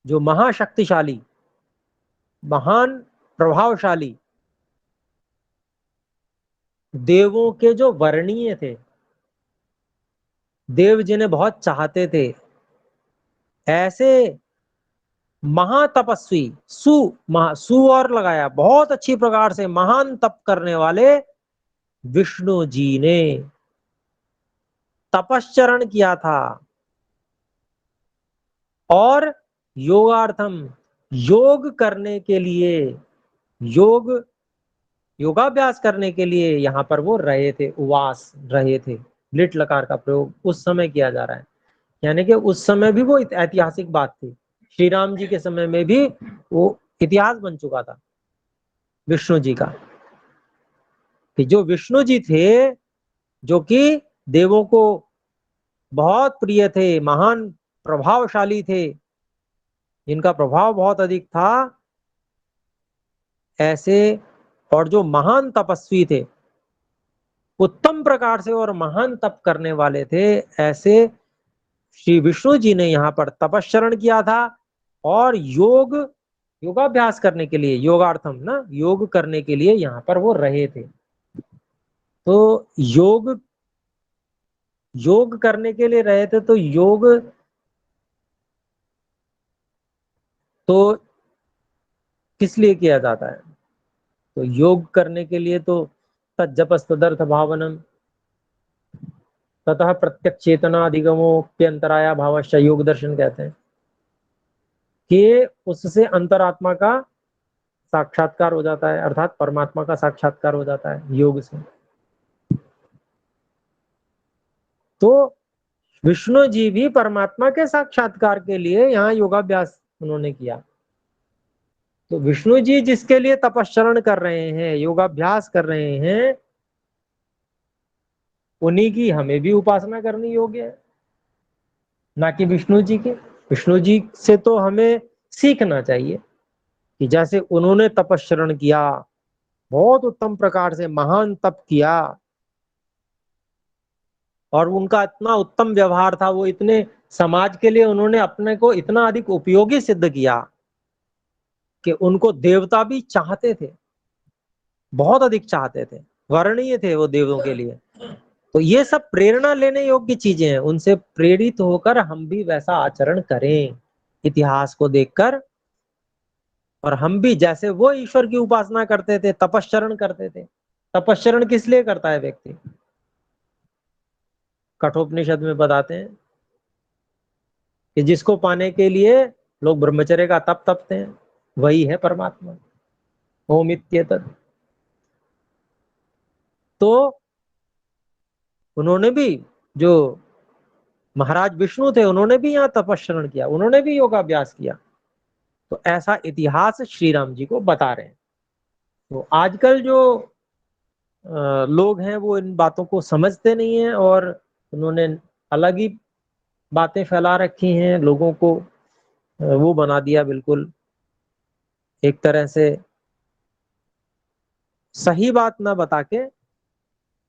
जो महाशक्तिशाली, महान, प्रभावशाली देवों के जो वर्णीय थे, देव जिन्हें बहुत चाहते थे, ऐसे महातपस्वी, सु और लगाया, बहुत अच्छी प्रकार से महान तप करने वाले विष्णु जी ने तपश्चरण किया था और योगार्थम, योग करने के लिए, योग योगाभ्यास करने के लिए यहां पर वो रहे थे, उवास रहे थे। लिट लकार का प्रयोग उस समय किया जा रहा है, यानी कि उस समय भी वो ऐतिहासिक बात थी। श्री राम जी के समय में भी वो इतिहास बन चुका था विष्णु जी का, कि जो विष्णु जी थे, जो कि देवों को बहुत प्रिय थे, महान प्रभावशाली थे, जिनका प्रभाव बहुत अधिक था, ऐसे और जो महान तपस्वी थे, उत्तम प्रकार से और महान तप करने वाले थे, ऐसे श्री विष्णु जी ने यहाँ पर तपश्चरण किया था और योगाभ्यास करने के लिए, योगार्थम ना, योग करने के लिए यहाँ पर वो रहे थे। तो योग करने के लिए रहे थे, तो योग तो किस लिए किया जाता है? तो योग करने के लिए तो तज्जपस्तदर्थ भावनम ततः प्रत्यक्ष चेतना अधिगमोप्यंतराया भावश्च, योग दर्शन कहते हैं कि उससे अंतरात्मा का साक्षात्कार हो जाता है, अर्थात परमात्मा का साक्षात्कार हो जाता है योग से। तो विष्णु जी भी परमात्मा के साक्षात्कार के लिए यहाँ योगाभ्यास उन्होंने किया। तो विष्णु जी जिसके लिए तपश्चरण कर रहे हैं, योगाभ्यास कर रहे हैं, उन्हीं की हमें भी उपासना करनी योग्य है, ना कि विष्णु जी के। विष्णु जी से तो हमें सीखना चाहिए कि जैसे उन्होंने तपश्चरण किया, बहुत उत्तम प्रकार से महान तप किया, और उनका इतना उत्तम व्यवहार था, वो इतने समाज के लिए उन्होंने अपने को इतना अधिक उपयोगी सिद्ध किया कि उनको देवता भी चाहते थे, बहुत अधिक चाहते थे, वर्णीय थे वो देवों के लिए। तो ये सब प्रेरणा लेने योग्य चीजें हैं, उनसे प्रेरित होकर हम भी वैसा आचरण करें इतिहास को देखकर, और हम भी जैसे वो ईश्वर की उपासना करते थे, तपश्चरण करते थे। तपश्चरण किस लिए करता है व्यक्ति? कठोपनिषद में बताते हैं कि जिसको पाने के लिए लोग ब्रह्मचर्य का तप तपते हैं, वही है परमात्मा, ओम इत्येतत्। तो उन्होंने भी, जो महाराज विष्णु थे, उन्होंने भी यहाँ तपश्चरण किया, उन्होंने भी योगाभ्यास किया। तो ऐसा इतिहास श्री राम जी को बता रहे हैं। तो आजकल जो लोग हैं वो इन बातों को समझते नहीं है, और उन्होंने अलग ही बातें फैला रखी हैं, लोगों को वो बना दिया बिल्कुल एक तरह से सही बात ना बता के,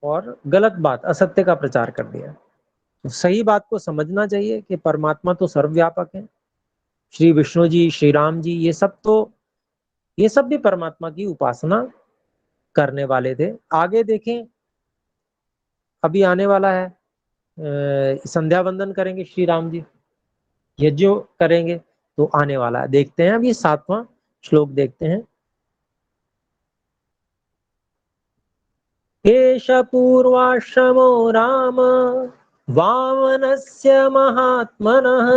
और गलत बात, असत्य का प्रचार कर दिया। तो सही बात को समझना चाहिए कि परमात्मा तो सर्वव्यापक है। श्री विष्णु जी, श्री राम जी, ये सब भी परमात्मा की उपासना करने वाले थे। आगे देखें, अभी आने वाला है संध्या वंदन करेंगे श्री राम जी, यज्ञ करेंगे, तो आने वाला है, देखते हैं। अभी 7वां श्लोक देखते हैं। एष पूर्वाश्रमो राम वामनस्य महात्मनः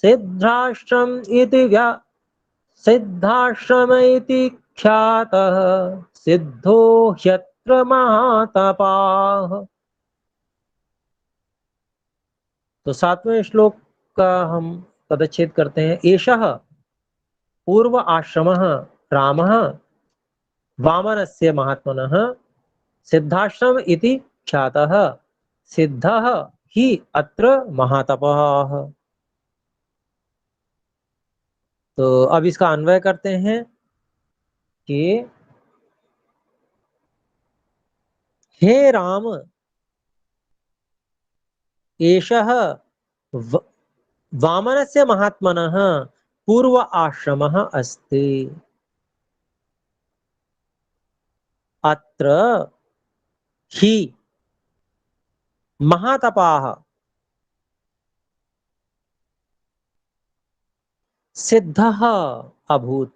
सिद्धाश्रम इति सिद्धाश्रम इति ख्यातः सिद्धो ह्यत्र महातपाः। तो 7वें श्लोक का हम पदच्छेद करते हैं। एषः पूर्व आश्रमः रामः वामनस्य महात्मनः सिद्धाश्रम इति ख्यातः सिद्धः हि अत्र महातपः। तो अब इसका अन्वय करते हैं कि हे राम, एषः वामनस्य महात्मनः पूर्व आश्रमः अस्ति, अत्र हि महातपाः सिद्धः अभूत,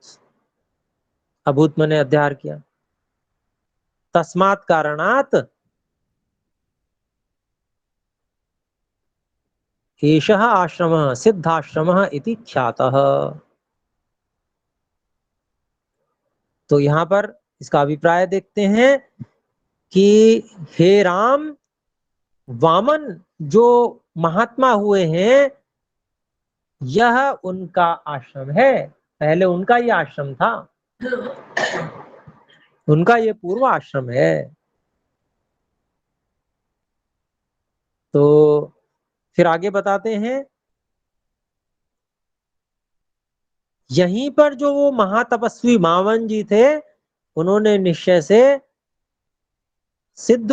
अभूत मैंने अध्यार किया, तस्मात् कारणात् एषः आश्रमः सिद्धाश्रमः इति ख्यातः। तो यहां पर इसका अभिप्राय देखते हैं कि हे राम, वामन जो महात्मा हुए हैं यह उनका आश्रम है, पहले उनका ये आश्रम था, उनका ये पूर्व आश्रम है। तो फिर आगे बताते हैं, यहीं पर जो वो महातपस्वी मावन जी थे उन्होंने निश्चय से सिद्ध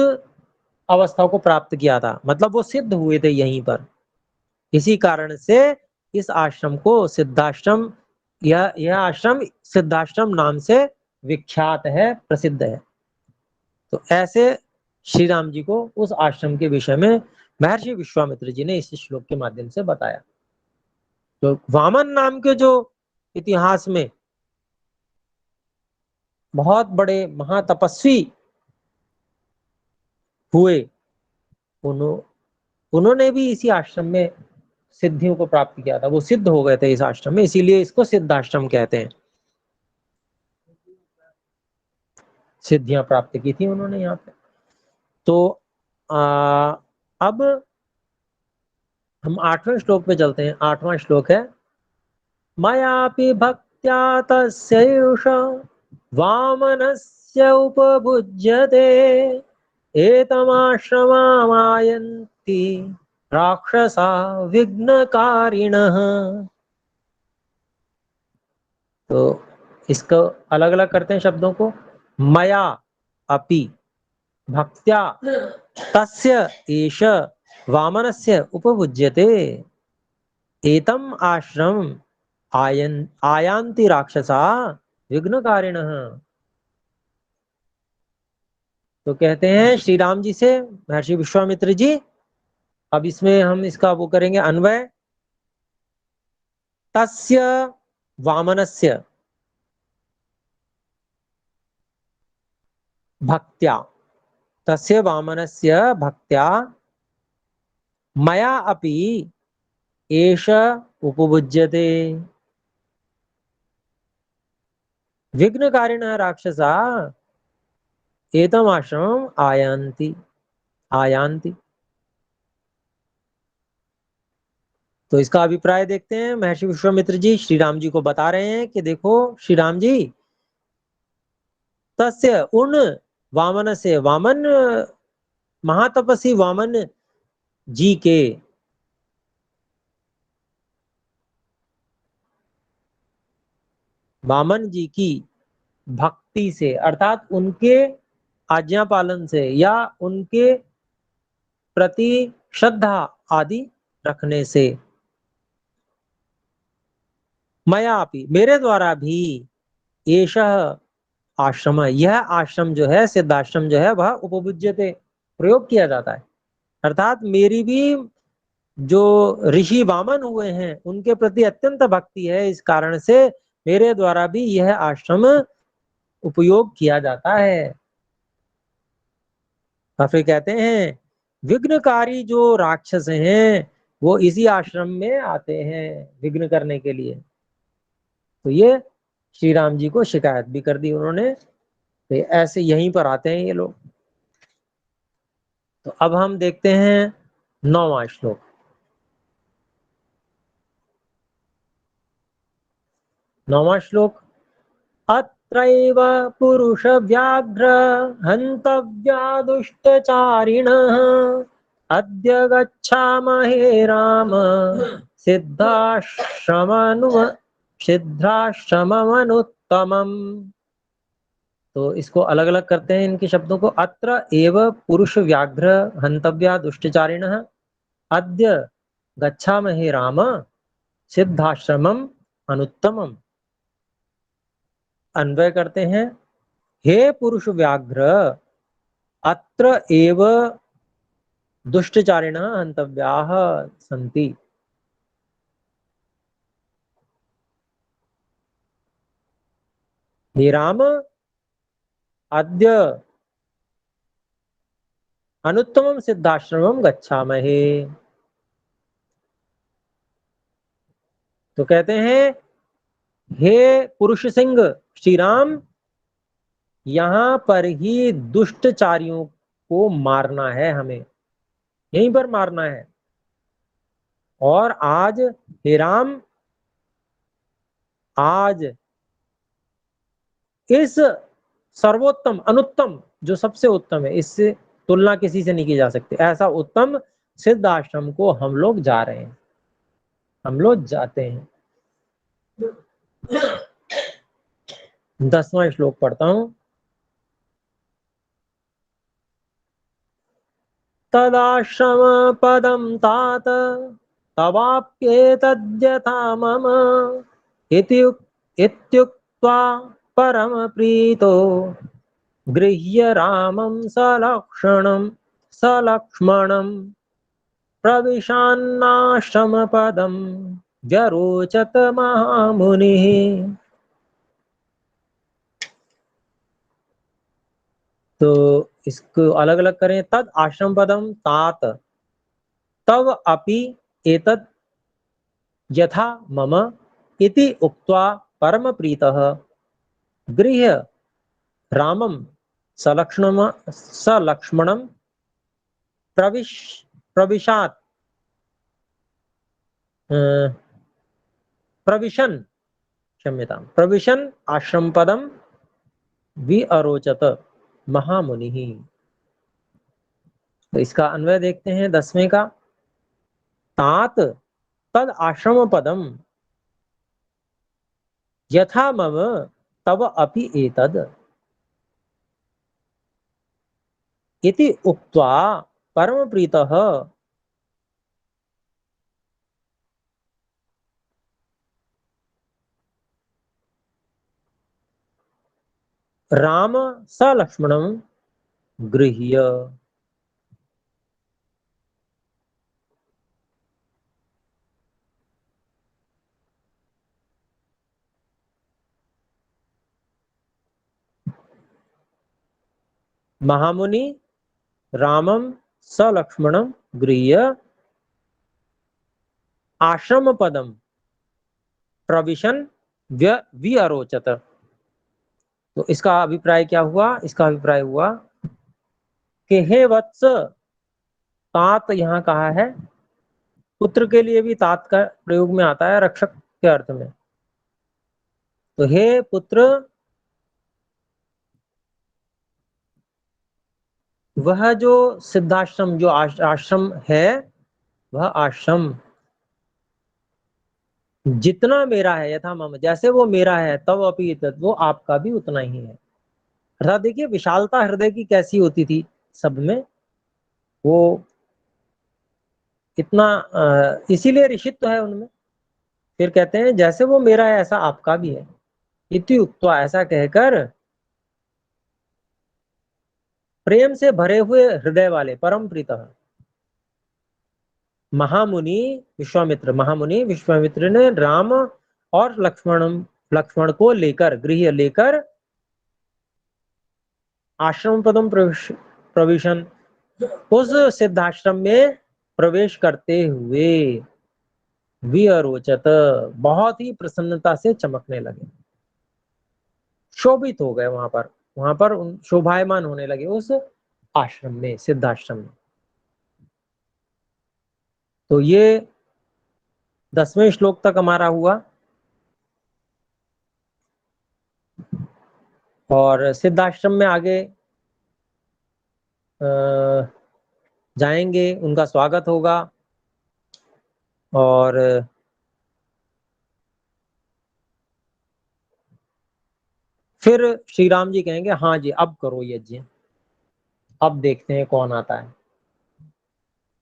अवस्था को प्राप्त किया था, मतलब वो सिद्ध हुए थे यहीं पर। इसी कारण से इस आश्रम को सिद्धाश्रम, यह आश्रम सिद्धाश्रम नाम से विख्यात है, प्रसिद्ध है। तो ऐसे श्री राम जी को उस आश्रम के विषय में महर्षि विश्वामित्र जी ने इस श्लोक के माध्यम से बताया। तो वामन नाम के जो इतिहास में बहुत बड़े महातपस्वी हुए, उन्होंने भी इसी आश्रम में सिद्धियों को प्राप्त किया था, वो सिद्ध हो गए थे इस आश्रम में, इसीलिए इसको सिद्धाश्रम कहते हैं। सिद्धियां प्राप्त की थी उन्होंने यहाँ पे। तो अब हम 8वें श्लोक पे चलते हैं। 8वां श्लोक है, मयापि भक्त्या तस्यैष वामनस्य उपभुज्यते एतमाश्रमामायन्ति राक्षसा विघ्नकारिणः। तो इसको अलग अलग करते हैं शब्दों को। मया अपि भक्त्या तस्य एष वामनस्य उपभुज्यते एतम आश्रम आयांति राक्षसा विघ्नकारिणः। तो कहते हैं श्री राम जी से महर्षि विश्वामित्र जी, अब इसमें हम इसका वो करेंगे अन्वय। तस्य वामनस्य भक्त्या, तस्य वामनस्य भक्त्या मया अपि एष उपभुज्यते विघ्नकारिणः राक्षसा एतम आश्रमम आयांति आयांति। तो इसका अभिप्राय देखते हैं। महर्षि विश्वामित्र जी श्री राम जी को बता रहे हैं कि देखो श्री राम जी, तस्य उन वामन से, वामन महातपस्वी वामन जी के, वामन जी की भक्ति से, अर्थात उनके आज्ञा पालन से या उनके प्रति श्रद्धा आदि रखने से, मयापि मेरे द्वारा भी, एषः आश्रम, यह आश्रम जो है सिद्धाश्रम जो है वह उपभुज्यते प्रयोग किया जाता है। अर्थात मेरी भी जो ऋषि वामन हुए हैं उनके प्रति अत्यंत भक्ति है, इस कारण से मेरे द्वारा भी यह आश्रम उपयोग किया जाता है। और फिर कहते हैं विघ्नकारी जो राक्षस हैं वो इसी आश्रम में आते हैं विघ्न करने के लिए। तो ये श्री राम जी को शिकायत भी कर दी उन्होंने, तो ऐसे यहीं पर आते हैं ये लोग। तो अब हम देखते हैं 9वां श्लोक। 9वां श्लोक, अत्रैव पुरुष व्याघ्र हन्तव्या दुष्टचारिणः अद्य गच्छामहे राम सिद्धाश्रमनु सिद्धाश्रममनुत्तमम्। तो इसको अलग अलग करते हैं इनके शब्दों को। अत्र एव पुरुष व्याघ्र हन्तव्या दुष्टचारिणः अद्य गच्छामहे राम सिद्धाश्रमम अनुत्तमम। अन्वय करते हैं, हे पुरुष व्याघ्र अत्र एव दुष्टचारिणः हन्तव्याः सन्ति। हे राम अद्य अनुत्तमं सिद्धाश्रमं गच्छामहे। तो कहते हैं हे पुरुष सिंह श्री राम, यहां पर ही दुष्टचारियों को मारना है, हमें यहीं पर मारना है। और आज हे राम, आज इस सर्वोत्तम अनुत्तम जो सबसे उत्तम है, इससे तुलना किसी से नहीं की जा सकती, ऐसा उत्तम सिद्ध आश्रम को हम लोग जा रहे हैं, हम लोग जाते हैं। 10वां श्लोक पढ़ता हूं। तदाश्रम पदम तात तवाप्येतद्यथा मम इत्युक्त्वा परम प्रीतो गृह्य रामं सलक्ष्मणं प्रविशान्नाश्रम पदम व्यरोचत महामुनिः। तो इसको अलग अलग करें। तद आश्रम पदम तात तव अपि एतत् यथा मम इति उक्त्वा परम प्रीतः गृह्य रामं सलक्ष्मणं प्रविशात् प्रविशन क्षम्यतां प्रविशन आश्रम पदम वि अरोचत महामुनि। तो इसका अन्वय देखते हैं 10वें का। तात तद आश्रम पदम यथा मम तव अपि एतद इति उक्त्वा परम प्रीतः राम सलक्ष्मणं गृह्य। महामुनि रामं सलक्ष्मणं गृह्य आश्रम पदम प्रविशन वि अरोचत। तो इसका अभिप्राय क्या हुआ? इसका अभिप्राय हुआ कि हे वत्स, तात यहाँ कहा है, पुत्र के लिए भी तात का प्रयोग में आता है रक्षक के अर्थ में। तो हे पुत्र, वह जो सिद्धाश्रम जो आश्रम है, वह आश्रम जितना मेरा है, यथा मम जैसे वो मेरा है, तब अपि तत् वो आपका भी उतना ही है। अर्थात देखिए विशालता हृदय की कैसी होती थी सब में, वो इतना इसीलिए ऋषित्व है उनमें। फिर कहते हैं जैसे वो मेरा है ऐसा आपका भी है। इति उक्त्वा ऐसा कहकर प्रेम से भरे हुए हृदय वाले परम प्रीतः महामुनि विश्वामित्र ने राम और लक्ष्मण को लेकर गृह लेकर आश्रम पदम प्रविशन उस सिद्धाश्रम में प्रवेश करते हुए विअरोचत बहुत ही प्रसन्नता से चमकने लगे, शोभित हो गए, वहां पर शोभायमान होने लगे उस आश्रम में, सिद्धाश्रम में। तो ये 10वें श्लोक तक हमारा हुआ। और सिद्धाश्रम में आगे जाएंगे, उनका स्वागत होगा और फिर श्री राम जी कहेंगे हाँ जी अब करो यज्ञ, अब देखते हैं कौन आता है।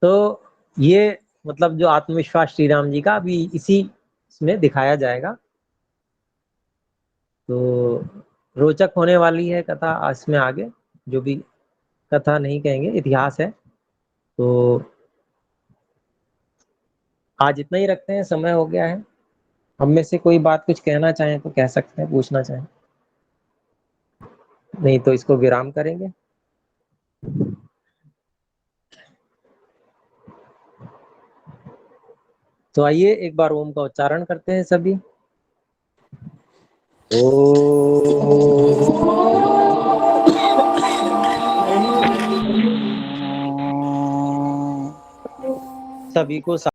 तो ये मतलब जो आत्मविश्वास श्री राम जी का अभी इसी में दिखाया जाएगा। तो रोचक होने वाली है कथा इसमें आगे, जो भी कथा नहीं कहेंगे, इतिहास है। तो आज इतना ही रखते हैं, समय हो गया है। हम में से कोई बात कुछ कहना चाहें तो कह सकते हैं, पूछना चाहें। नहीं तो इसको विराम करेंगे। तो आइए एक बार ओम का उच्चारण करते हैं सभी। सभी को